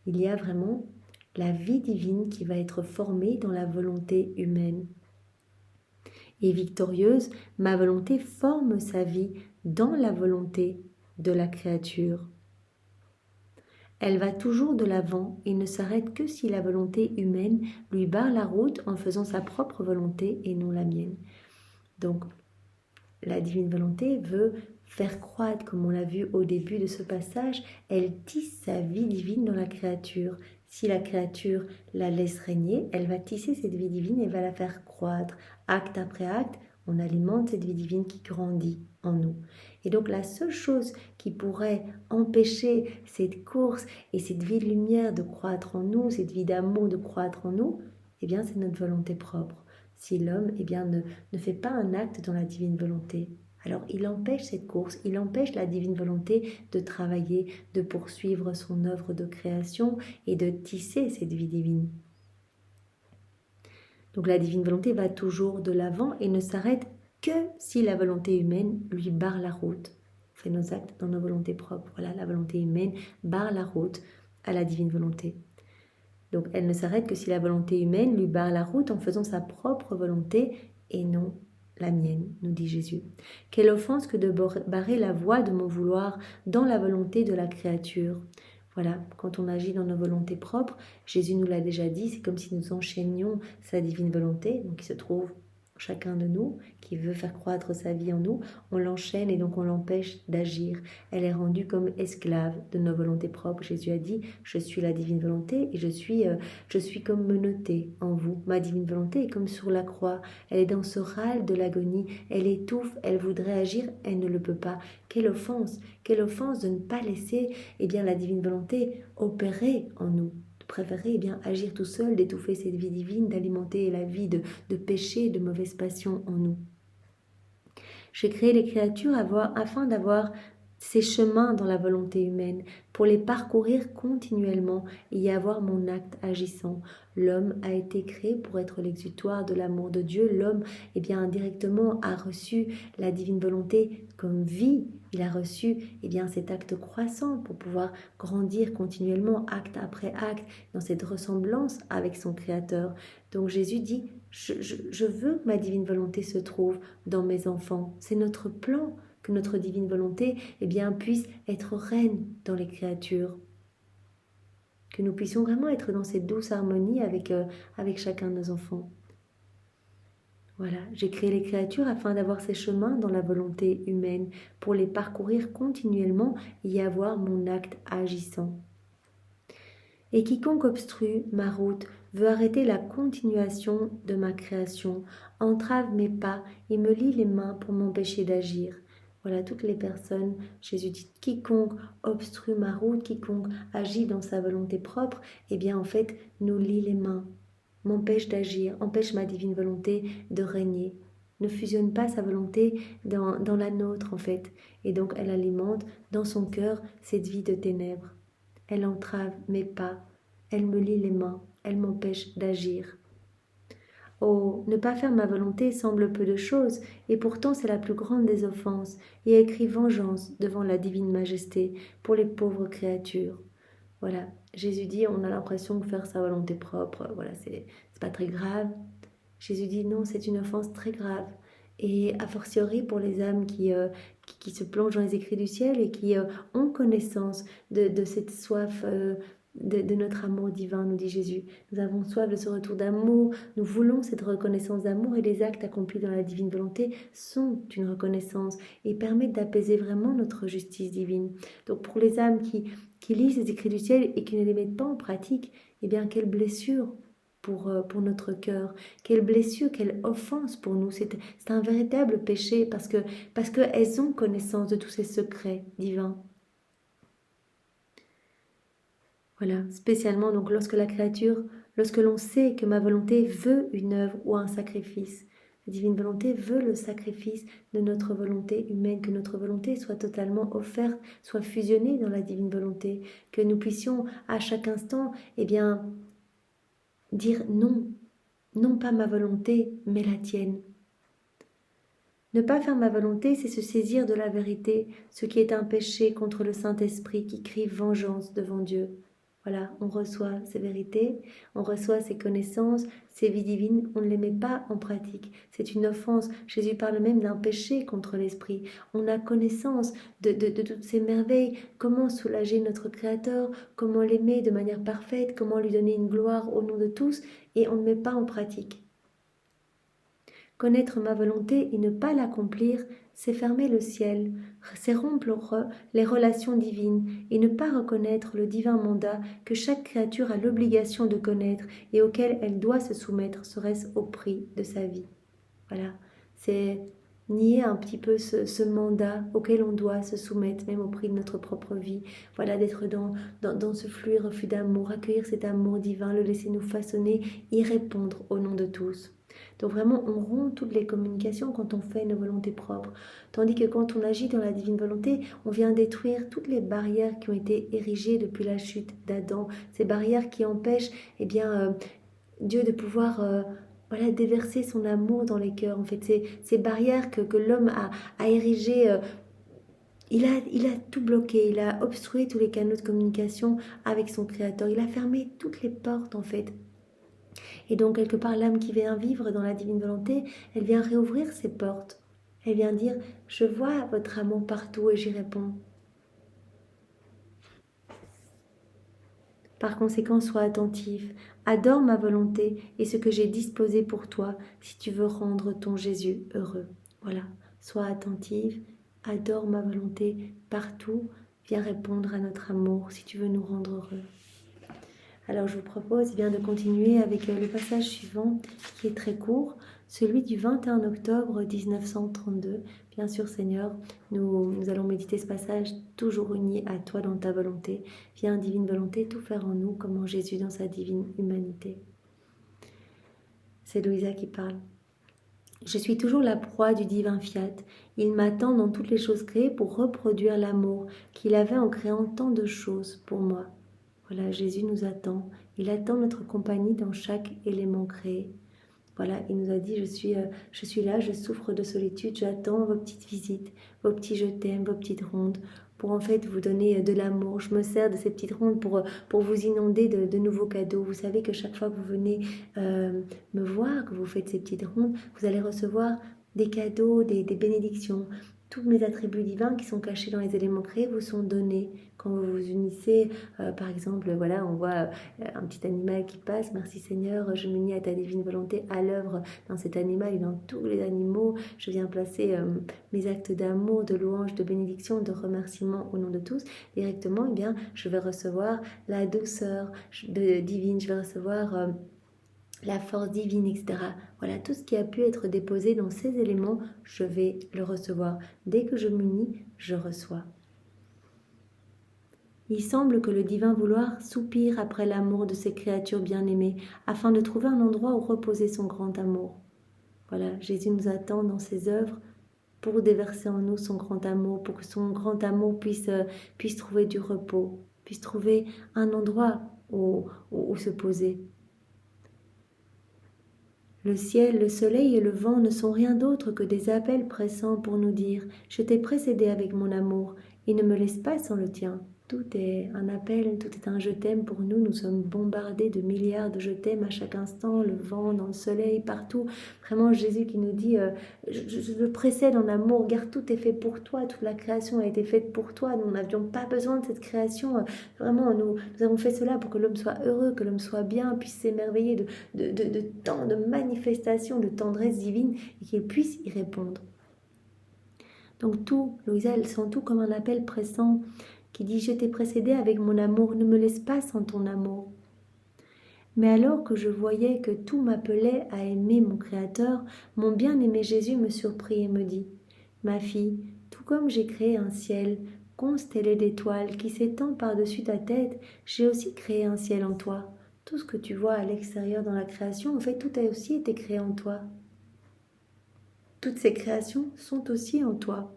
S1: Il y a vraiment la vie divine qui va être formée dans la volonté humaine. Et victorieuse, ma volonté forme sa vie dans la volonté de la créature. Elle va toujours de l'avant et ne s'arrête que si la volonté humaine lui barre la route en faisant sa propre volonté et non la mienne. Donc, la divine volonté veut faire croître, comme on l'a vu au début de ce passage, elle tisse sa vie divine dans la créature. Si la créature la laisse régner, elle va tisser cette vie divine et va la faire croître. Acte après acte, on alimente cette vie divine qui grandit en nous. Et donc la seule chose qui pourrait empêcher cette course et cette vie de lumière de croître en nous, cette vie d'amour de croître en nous, eh bien c'est notre volonté propre. Si l'homme ne fait pas un acte dans la divine volonté, alors il empêche cette course, il empêche la divine volonté de travailler, de poursuivre son œuvre de création et de tisser cette vie divine. Donc la divine volonté va toujours de l'avant et ne s'arrête que si la volonté humaine lui barre la route. On fait nos actes dans nos volontés propres. Voilà, la volonté humaine barre la route à la divine volonté. Donc elle ne s'arrête que si la volonté humaine lui barre la route en faisant sa propre volonté et non la mienne, nous dit Jésus. Quelle offense que de barrer la voie de mon vouloir dans la volonté de la créature. Voilà, quand on agit dans nos volontés propres, Jésus nous l'a déjà dit, c'est comme si nous enchaînions sa divine volonté, donc il se trouve chacun de nous, qui veut faire croître sa vie en nous, on l'enchaîne et donc on l'empêche d'agir. Elle est rendue comme esclave de nos volontés propres. Jésus a dit, je suis la divine volonté et je suis comme menottée en vous. Ma divine volonté est comme sur la croix. Elle est dans ce râle de l'agonie. Elle étouffe, elle voudrait agir, elle ne le peut pas. Quelle offense de ne pas laisser la divine volonté opérer en nous. Préférer agir tout seul, d'étouffer cette vie divine, d'alimenter la vie de péché, de mauvaises passions en nous. J'ai créé les créatures afin d'avoir ces chemins dans la volonté humaine, pour les parcourir continuellement et y avoir mon acte agissant. L'homme a été créé pour être l'exutoire de l'amour de Dieu. L'homme, indirectement, a reçu la divine volonté comme vie. Il a reçu cet acte croissant pour pouvoir grandir continuellement, acte après acte, dans cette ressemblance avec son Créateur. Donc Jésus dit, je veux que ma divine volonté se trouve dans mes enfants. C'est notre plan que notre divine volonté puisse être reine dans les créatures. Que nous puissions vraiment être dans cette douce harmonie avec chacun de nos enfants. Voilà, j'ai créé les créatures afin d'avoir ces chemins dans la volonté humaine, pour les parcourir continuellement et y avoir mon acte agissant. Et quiconque obstrue ma route veut arrêter la continuation de ma création, entrave mes pas et me lie les mains pour m'empêcher d'agir. Voilà, toutes les personnes, Jésus dit, quiconque obstrue ma route, quiconque agit dans sa volonté propre, nous lie les mains, m'empêche d'agir, empêche ma divine volonté de régner. Ne fusionne pas sa volonté dans la nôtre, Et donc, elle alimente dans son cœur cette vie de ténèbres. Elle entrave mes pas, elle me lie les mains, elle m'empêche d'agir. Oh, ne pas faire ma volonté semble peu de choses, et pourtant c'est la plus grande des offenses, et écrit vengeance devant la divine majesté pour les pauvres créatures. Voilà, Jésus dit, on a l'impression que faire sa volonté propre, c'est pas très grave. Jésus dit non, c'est une offense très grave. Et a fortiori pour les âmes qui se plongent dans les écrits du ciel et qui ont connaissance de cette soif de notre amour divin, nous dit Jésus. Nous avons soif de ce retour d'amour, nous voulons cette reconnaissance d'amour et les actes accomplis dans la divine volonté sont une reconnaissance et permettent d'apaiser vraiment notre justice divine. Donc pour les âmes qui lisent les écrits du ciel et qui ne les mettent pas en pratique, quelle blessure pour notre cœur, quelle blessure, quelle offense pour nous. C'est un véritable péché parce qu'elles ont connaissance de tous ces secrets divins. Voilà, spécialement donc lorsque l'on sait que ma volonté veut une œuvre ou un sacrifice. La divine volonté veut le sacrifice de notre volonté humaine, que notre volonté soit totalement offerte, soit fusionnée dans la divine volonté, que nous puissions à chaque instant, dire non, non pas ma volonté, mais la tienne. Ne pas faire ma volonté, c'est se saisir de la vérité, ce qui est un péché contre le Saint-Esprit qui crie vengeance devant Dieu. Voilà, on reçoit ces vérités, on reçoit ces connaissances, ces vies divines, on ne les met pas en pratique. C'est une offense. Jésus parle même d'un péché contre l'Esprit. On a connaissance de toutes ces merveilles, comment soulager notre Créateur, comment l'aimer de manière parfaite, comment lui donner une gloire au nom de tous, et on ne met pas en pratique. Connaître ma volonté et ne pas l'accomplir, c'est fermer le ciel, c'est rompre les relations divines et ne pas reconnaître le divin mandat que chaque créature a l'obligation de connaître et auquel elle doit se soumettre, serait-ce au prix de sa vie. Voilà, c'est nier un petit peu ce mandat auquel on doit se soumettre, même au prix de notre propre vie. Voilà, d'être dans ce flux et refus d'amour, accueillir cet amour divin, le laisser nous façonner, y répondre au nom de tous. Donc vraiment, on rompt toutes les communications quand on fait nos volontés propres. Tandis que quand on agit dans la divine volonté, on vient détruire toutes les barrières qui ont été érigées depuis la chute d'Adam. Ces barrières qui empêchent Dieu de pouvoir déverser son amour dans les cœurs. En fait, ces barrières que l'homme a érigées, il a tout bloqué, il a obstrué tous les canaux de communication avec son Créateur. Il a fermé toutes les portes, en fait. Et donc, quelque part, l'âme qui vient vivre dans la divine volonté, elle vient réouvrir ses portes. Elle vient dire, je vois votre amour partout et j'y réponds. Par conséquent, sois attentif, adore ma volonté et ce que j'ai disposé pour toi si tu veux rendre ton Jésus heureux. Voilà, sois attentive, adore ma volonté partout, viens répondre à notre amour si tu veux nous rendre heureux. Alors je vous propose de continuer avec le passage suivant qui est très court, celui du 21 octobre 1932. Bien sûr Seigneur, nous allons méditer ce passage toujours uni à toi dans ta volonté. Viens divine volonté, tout faire en nous comme en Jésus dans sa divine humanité. C'est Louisa qui parle. Je suis toujours la proie du divin fiat. Il m'attend dans toutes les choses créées pour reproduire l'amour qu'il avait en créant tant de choses pour moi. Voilà, Jésus nous attend. Il attend notre compagnie dans chaque élément créé. Voilà, il nous a dit, je suis là, je souffre de solitude, j'attends vos petites visites, vos petits je t'aime, vos petites rondes, pour en fait vous donner de l'amour. Je me sers de ces petites rondes pour vous inonder de nouveaux cadeaux. Vous savez que chaque fois que vous venez me voir, que vous faites ces petites rondes, vous allez recevoir des cadeaux, des bénédictions. Tous mes attributs divins qui sont cachés dans les éléments créés vous sont donnés. Quand vous vous unissez, par exemple, voilà, on voit un petit animal qui passe. Merci Seigneur, je m'unis à ta divine volonté à l'œuvre dans cet animal et dans tous les animaux. Je viens placer mes actes d'amour, de louange, de bénédiction, de remerciement au nom de tous. Directement, je vais recevoir la douceur divine, je vais recevoir la force divine, etc. Voilà, tout ce qui a pu être déposé dans ces éléments, je vais le recevoir. Dès que je m'unis, je reçois. Il semble que le divin vouloir soupire après l'amour de ses créatures bien-aimées, afin de trouver un endroit où reposer son grand amour. Voilà, Jésus nous attend dans ses œuvres pour déverser en nous son grand amour, pour que son grand amour puisse trouver du repos, puisse trouver un endroit où se poser. Le ciel, le soleil et le vent ne sont rien d'autre que des appels pressants pour nous dire « Je t'ai précédé avec mon amour et ne me laisse pas sans le tien ». Tout est un appel, tout est un je t'aime pour nous. Nous sommes bombardés de milliards de je t'aime à chaque instant, le vent, dans le soleil, partout. Vraiment Jésus qui nous dit je te précède en amour, regarde, tout est fait pour toi, toute la création a été faite pour toi. Nous n'avions pas besoin de cette création. Vraiment, nous avons fait cela pour que l'homme soit heureux, que l'homme soit bien, puisse s'émerveiller de tant de manifestations de tendresse divine et qu'il puisse y répondre. Donc tout, Louisa, elle sent tout comme un appel pressant qui dit « Je t'ai précédé avec mon amour, ne me laisse pas sans ton amour ». Mais alors que je voyais que tout m'appelait à aimer mon Créateur, mon bien-aimé Jésus me surprit et me dit « Ma fille, tout comme j'ai créé un ciel, constellé d'étoiles qui s'étend par-dessus ta tête, j'ai aussi créé un ciel en toi. Tout ce que tu vois à l'extérieur dans la création, en fait, tout a aussi été créé en toi. » toutes ces créations sont aussi en toi.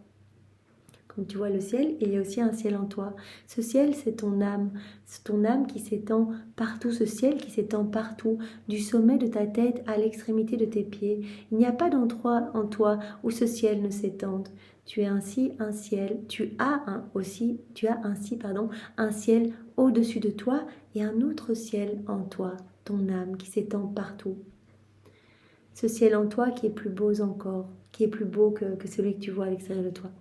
S1: Comme tu vois le ciel, il y a aussi un ciel en toi. Ce ciel, c'est ton âme. C'est ton âme qui s'étend partout, ce ciel qui s'étend partout, du sommet de ta tête à l'extrémité de tes pieds. Il n'y a pas d'endroit en toi où ce ciel ne s'étende. Tu es ainsi un ciel, tu as ainsi un ciel au-dessus de toi et un autre ciel en toi, ton âme qui s'étend partout. Ce ciel en toi qui est plus beau encore, qui est plus beau que celui que tu vois à l'extérieur de toi.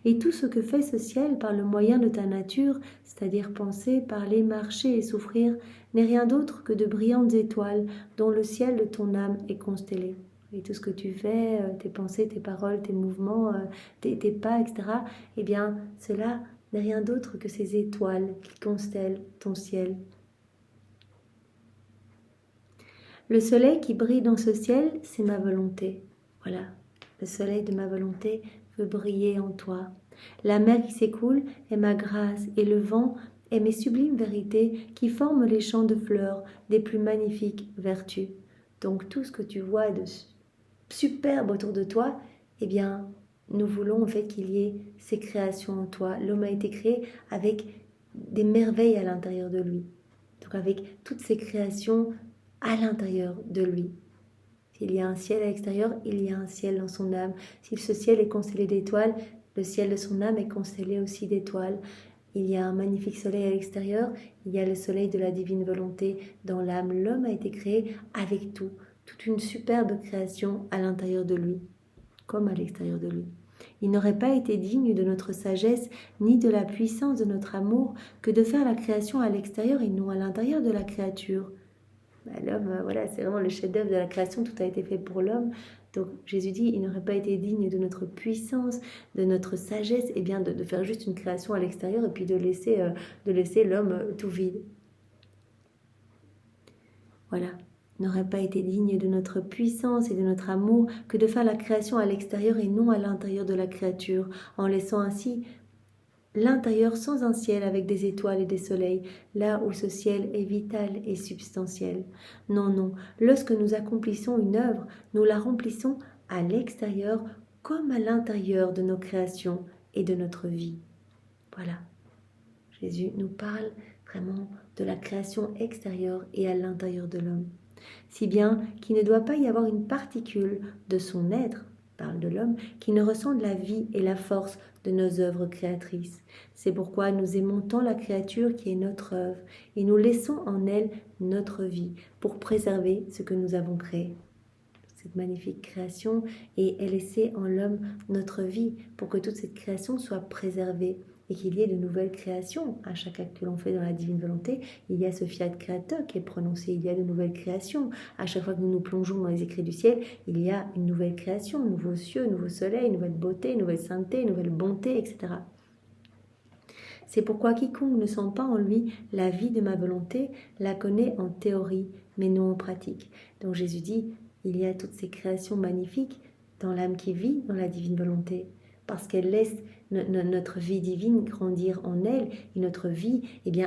S1: Et tout ce que fait ce ciel par le moyen de ta nature, c'est-à-dire penser, parler, marcher et souffrir, n'est rien d'autre que de brillantes étoiles dont le ciel de ton âme est constellé. Et tout ce que tu fais, tes pensées, tes paroles, tes mouvements, tes pas, etc., eh bien, cela n'est rien d'autre que ces étoiles qui constellent ton ciel. Le soleil qui brille dans ce ciel, c'est ma volonté. Voilà, le soleil de ma volonté veut briller en toi. La mer qui s'écoule est ma grâce et le vent est mes sublimes vérités qui forment les champs de fleurs des plus magnifiques vertus. Donc tout ce que tu vois de superbe autour de toi, eh bien, nous voulons en fait qu'il y ait ces créations en toi. L'homme a été créé avec des merveilles à l'intérieur de lui. Donc avec toutes ces créations à l'intérieur de lui. S'il y a un ciel à l'extérieur, il y a un ciel dans son âme. Si ce ciel est constellé d'étoiles, le ciel de son âme est constellé aussi d'étoiles. Il y a un magnifique soleil à l'extérieur, il y a le soleil de la divine volonté dans l'âme. L'homme a été créé avec tout, toute une superbe création à l'intérieur de lui, comme à l'extérieur de lui. Il n'aurait pas été digne de notre sagesse, ni de la puissance de notre amour, que de faire la création à l'extérieur et non à l'intérieur de la créature. L'homme, voilà, c'est vraiment le chef-d'œuvre de la création, tout a été fait pour l'homme. Donc Jésus dit, il n'aurait pas été digne de notre puissance, de notre sagesse, et bien de faire juste une création à l'extérieur et puis de laisser l'homme tout vide. Voilà, n'aurait pas été digne de notre puissance et de notre amour que de faire la création à l'extérieur et non à l'intérieur de la créature, en laissant ainsi l'intérieur sans un ciel avec des étoiles et des soleils, là où ce ciel est vital et substantiel. Non, non, lorsque nous accomplissons une œuvre, nous la remplissons à l'extérieur comme à l'intérieur de nos créations et de notre vie. Voilà. Jésus nous parle vraiment de la création extérieure et à l'intérieur de l'homme. Si bien qu'il ne doit pas y avoir une particule de son être, parle de l'homme, qui ne ressent de la vie et la force de nos œuvres créatrices. C'est pourquoi nous aimons tant la créature qui est notre œuvre et nous laissons en elle notre vie pour préserver ce que nous avons créé. Cette magnifique création et laisser en l'homme notre vie pour que toute cette création soit préservée et qu'il y ait de nouvelles créations. À chaque acte que l'on fait dans la divine volonté, il y a ce fiat créateur qui est prononcé, il y a de nouvelles créations. À chaque fois que nous nous plongeons dans les écrits du ciel, il y a une nouvelle création, un nouveau cieux, un nouveau soleil, une nouvelle beauté, une nouvelle sainteté, une nouvelle bonté, etc. C'est pourquoi quiconque ne sent pas en lui la vie de ma volonté la connaît en théorie, mais non en pratique. Donc Jésus dit, il y a toutes ces créations magnifiques dans l'âme qui vit dans la divine volonté, parce qu'elle laisse notre vie divine grandir en elle, et notre vie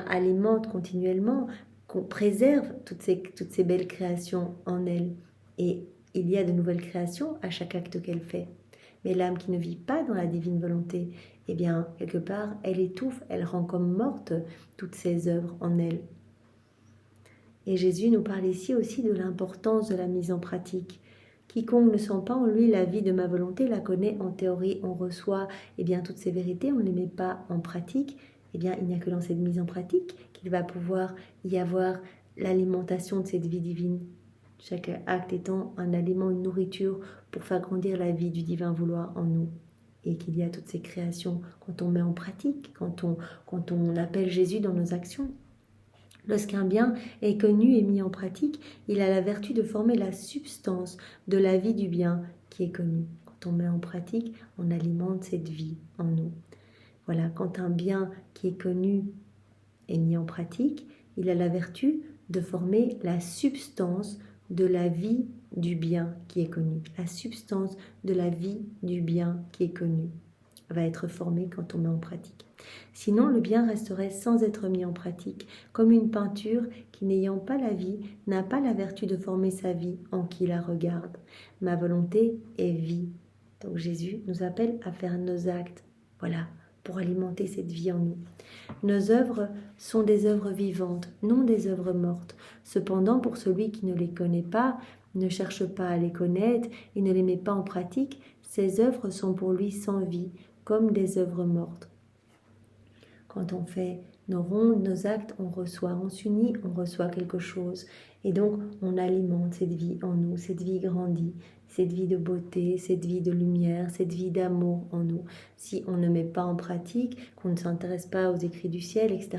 S1: alimente continuellement, qu'on préserve toutes ces belles créations en elle. Et il y a de nouvelles créations à chaque acte qu'elle fait. Mais l'âme qui ne vit pas dans la divine volonté, quelque part, elle étouffe, elle rend comme morte toutes ses œuvres en elle. Et Jésus nous parle ici aussi de l'importance de la mise en pratique. Quiconque ne sent pas en lui la vie de ma volonté la connaît en théorie, on reçoit toutes ces vérités, on ne les met pas en pratique, il n'y a que dans cette mise en pratique qu'il va pouvoir y avoir l'alimentation de cette vie divine. Chaque acte étant un aliment, une nourriture pour faire grandir la vie du divin vouloir en nous. Et qu'il y a toutes ces créations quand on met en pratique, quand on appelle Jésus dans nos actions. Lorsqu'un bien est connu et mis en pratique, il a la vertu de former la substance de la vie du bien qui est connu. Quand on met en pratique, on alimente cette vie en nous. Voilà, quand un bien qui est connu est mis en pratique, il a la vertu de former la substance de la vie du bien qui est connu. La substance de la vie du bien qui est connu va être formée quand on met en pratique. Sinon, le bien resterait sans être mis en pratique, comme une peinture qui, n'ayant pas la vie, n'a pas la vertu de former sa vie en qui la regarde. Ma volonté est vie. Donc Jésus nous appelle à faire nos actes, voilà, pour alimenter cette vie en nous. Nos œuvres sont des œuvres vivantes, non des œuvres mortes. Cependant, pour celui qui ne les connaît pas, ne cherche pas à les connaître et ne les met pas en pratique, ces œuvres sont pour lui sans vie, comme des œuvres mortes. Quand on fait nos rondes, nos actes, on s'unit, on reçoit quelque chose. Et donc, on alimente cette vie en nous, cette vie grandit, cette vie de beauté, cette vie de lumière, cette vie d'amour en nous. Si on ne met pas en pratique, qu'on ne s'intéresse pas aux écrits du ciel, etc.,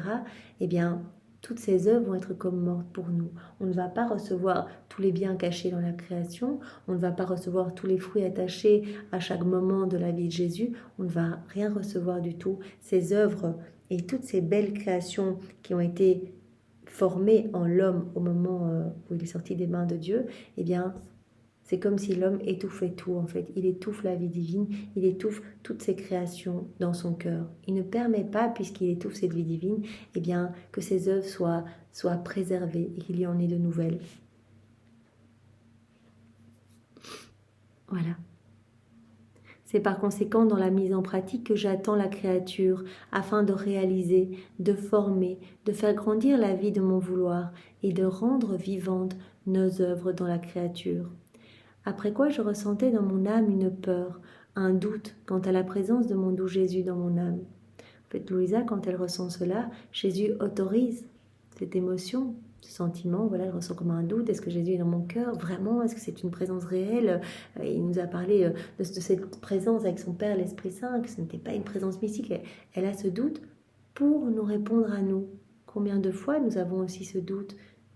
S1: eh bien, toutes ces œuvres vont être comme mortes pour nous. On ne va pas recevoir tous les biens cachés dans la création, on ne va pas recevoir tous les fruits attachés à chaque moment de la vie de Jésus, on ne va rien recevoir du tout. Ces œuvres et toutes ces belles créations qui ont été formées en l'homme au moment où il est sorti des mains de Dieu, eh bien, c'est comme si l'homme étouffait tout en fait. Il étouffe la vie divine, il étouffe toutes ces créations dans son cœur. Il ne permet pas, puisqu'il étouffe cette vie divine, eh bien, que ses œuvres soient préservées et qu'il y en ait de nouvelles. Voilà. C'est par conséquent dans la mise en pratique que j'attends la créature afin de réaliser, de former, de faire grandir la vie de mon vouloir et de rendre vivantes nos œuvres dans la créature. Après quoi je ressentais dans mon âme une peur, un doute quant à la présence de mon doux Jésus dans mon âme. En fait, Louisa, quand elle ressent cela, Jésus autorise cette émotion, ce sentiment, voilà, elle ressent comme un doute, est-ce que Jésus est dans mon cœur, vraiment, est-ce que c'est une présence réelle? Il nous a parlé de cette présence avec son Père, l'Esprit Saint, que ce n'était pas une présence mystique, elle a ce doute pour nous répondre à nous. Combien de fois nous avons aussi ce doute?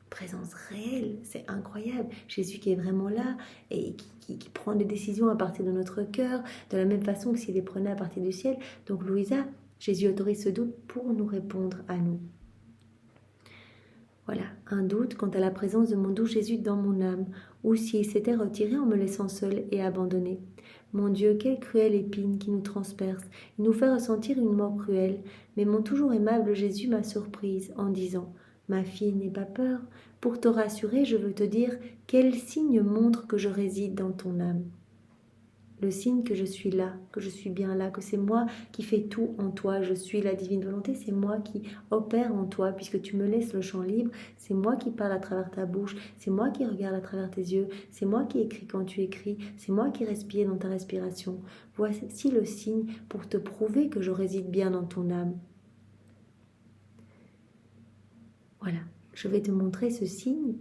S1: Présence réelle, c'est incroyable. Jésus qui est vraiment là et qui prend des décisions à partir de notre cœur, de la même façon que s'il les prenait à partir du ciel. Donc Louisa, Jésus autorise ce doute pour nous répondre à nous. Voilà, un doute quant à la présence de mon doux Jésus dans mon âme, ou s'il s'était retiré en me laissant seule et abandonnée. Mon Dieu, quelle cruelle épine qui nous transperce, il nous fait ressentir une mort cruelle. Mais mon toujours aimable Jésus m'a surprise en disant « Ma fille, n'aie pas peur. Pour te rassurer, je veux te dire quel signe montre que je réside dans ton âme. Le signe que je suis là, que je suis bien là, que c'est moi qui fais tout en toi, je suis la divine volonté, c'est moi qui opère en toi, puisque tu me laisses le champ libre, c'est moi qui parle à travers ta bouche, c'est moi qui regarde à travers tes yeux, c'est moi qui écris quand tu écris, c'est moi qui respire dans ta respiration. Voici le signe pour te prouver que je réside bien dans ton âme. Voilà, je vais te montrer ce signe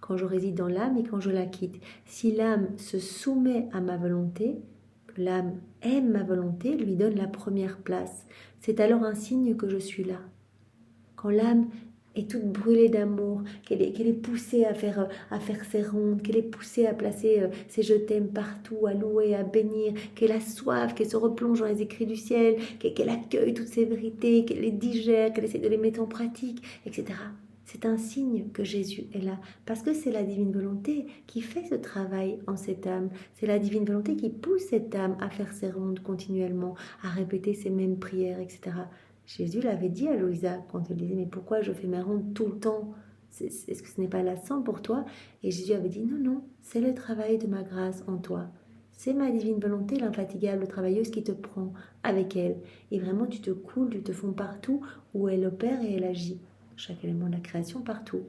S1: quand je réside dans l'âme et quand je la quitte. Si l'âme se soumet à ma volonté, que l'âme aime ma volonté, lui donne la première place. C'est alors un signe que je suis là. Quand l'âme est toute brûlée d'amour, qu'elle est poussée à faire ses rondes, qu'elle est poussée à placer ses je t'aime partout, à louer, à bénir, qu'elle a soif, qu'elle se replonge dans les écrits du ciel, qu'elle accueille toutes ces vérités, qu'elle les digère, qu'elle essaie de les mettre en pratique, etc. C'est un signe que Jésus est là, parce que c'est la divine volonté qui fait ce travail en cette âme. C'est la divine volonté qui pousse cette âme à faire ses rondes continuellement, à répéter ses mêmes prières, etc. Jésus l'avait dit à Louisa quand elle disait « Mais pourquoi je fais mes rondes tout le temps? Est-ce que ce n'est pas lassant pour toi ?» Et Jésus avait dit « Non, non, c'est le travail de ma grâce en toi. C'est ma divine volonté, l'infatigable travailleuse qui te prend avec elle. Et vraiment, tu te coules, tu te fonds partout où elle opère et elle agit. » Chaque élément de la création partout.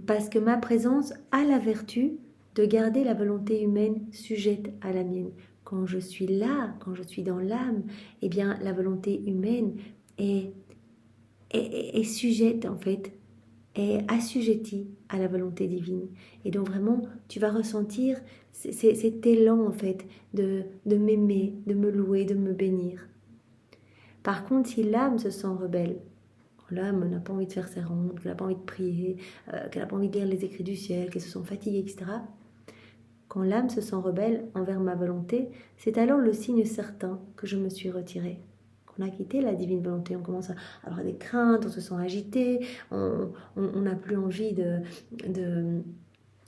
S1: Parce que ma présence a la vertu de garder la volonté humaine sujette à la mienne. Quand je suis là, quand je suis dans l'âme, eh bien la volonté humaine est sujette en fait, est assujettie à la volonté divine. Et donc vraiment, tu vas ressentir cet élan en fait de m'aimer, de me louer, de me bénir. Par contre, si l'âme se sent rebelle, quand l'âme n'a pas envie de faire ses rondes, qu'elle n'a pas envie de prier, qu'elle n'a pas envie de lire les écrits du ciel, qu'elle se sent fatiguée, etc. Quand l'âme se sent rebelle envers ma volonté, c'est alors le signe certain que je me suis retirée. Qu'on a quitté la divine volonté, on commence à avoir des craintes, on se sent agité, on n'a plus envie de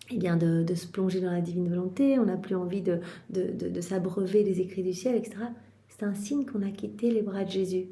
S1: se plonger dans la divine volonté, on n'a plus envie de s'abreuver des écrits du ciel, etc. C'est un signe qu'on a quitté les bras de Jésus.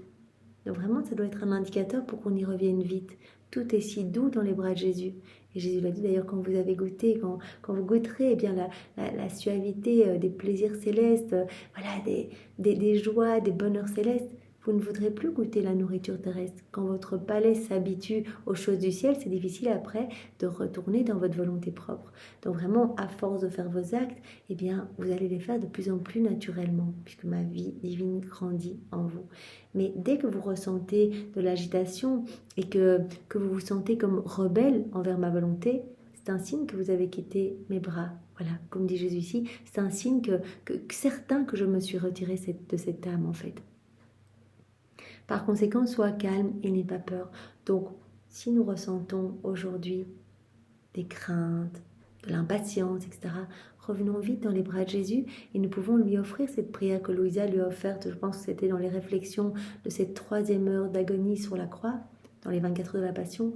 S1: Donc vraiment, ça doit être un indicateur pour qu'on y revienne vite. Tout est si doux dans les bras de Jésus. Et Jésus l'a dit d'ailleurs, quand vous avez goûté, quand vous goûterez eh bien, la suavité des plaisirs célestes, voilà, des joies, des bonheurs célestes, vous ne voudrez plus goûter la nourriture terrestre. Quand votre palais s'habitue aux choses du ciel, c'est difficile après de retourner dans votre volonté propre. Donc vraiment, à force de faire vos actes, eh bien, vous allez les faire de plus en plus naturellement, puisque ma vie divine grandit en vous. Mais dès que vous ressentez de l'agitation et que vous vous sentez comme rebelle envers ma volonté, c'est un signe que vous avez quitté mes bras. Voilà, comme dit Jésus ici, c'est un signe que certain que je me suis retirée de cette âme en fait. Par conséquent, sois calme et n'aie pas peur. Donc, si nous ressentons aujourd'hui des craintes, de l'impatience, etc., revenons vite dans les bras de Jésus et nous pouvons lui offrir cette prière que Louisa lui a offerte. Je pense que c'était dans les réflexions de cette 3e heure d'agonie sur la croix, dans les 24 heures de la Passion.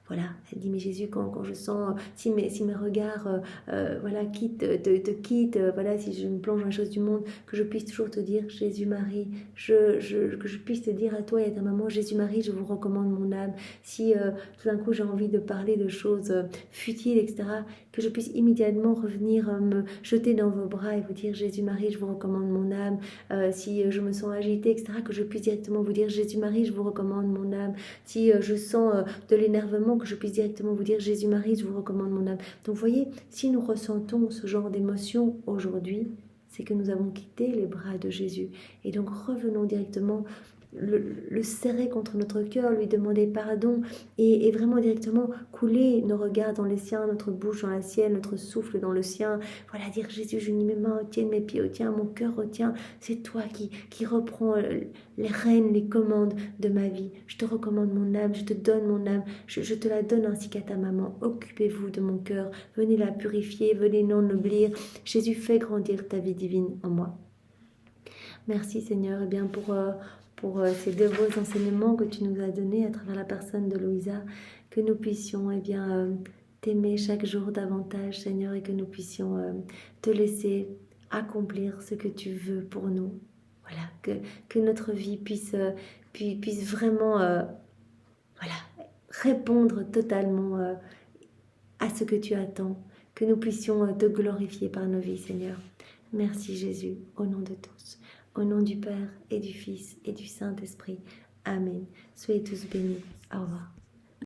S1: Voilà, elle dit, mais Jésus, quand je sens, si mes regards voilà, te quittent, voilà, si je me plonge dans les choses du monde, que je puisse toujours te dire, Jésus-Marie, que je puisse te dire à toi et à ta maman, Jésus-Marie, je vous recommande mon âme. Si tout d'un coup j'ai envie de parler de choses futiles, etc., que je puisse immédiatement revenir me jeter dans vos bras et vous dire, Jésus-Marie, je vous recommande mon âme. Si je me sens agitée, etc., que je puisse directement vous dire, Jésus-Marie, je vous recommande mon âme. Si je sens de l'énervement, que je puisse directement vous dire, Jésus-Marie, je vous recommande mon âme. Donc vous voyez, si nous ressentons ce genre d'émotion aujourd'hui, c'est que nous avons quitté les bras de Jésus. Et donc revenons directement le serrer contre notre cœur, lui demander pardon et vraiment directement couler nos regards dans les siens, notre bouche dans la sienne, notre souffle dans le sien. Voilà, dire Jésus, je unis mes mains au tien, mes pieds au tien, mon cœur au tien. C'est toi qui reprends les rênes, les commandes de ma vie. Je te recommande mon âme, je te donne mon âme, je te la donne ainsi qu'à ta maman. Occupez-vous de mon cœur, venez la purifier, venez l'ennoblir. Jésus, fais grandir ta vie divine en moi. Merci Seigneur, eh bien pour ces 2 beaux enseignements que tu nous as donnés à travers la personne de Louisa, que nous puissions eh bien, t'aimer chaque jour davantage, Seigneur, et que nous puissions te laisser accomplir ce que tu veux pour nous. Voilà, que notre vie puisse vraiment voilà, répondre totalement à ce que tu attends, que nous puissions te glorifier par nos vies, Seigneur. Merci Jésus, au nom de tous. Au nom du Père et du Fils et du Saint-Esprit. Amen. Soyez tous bénis. Au revoir.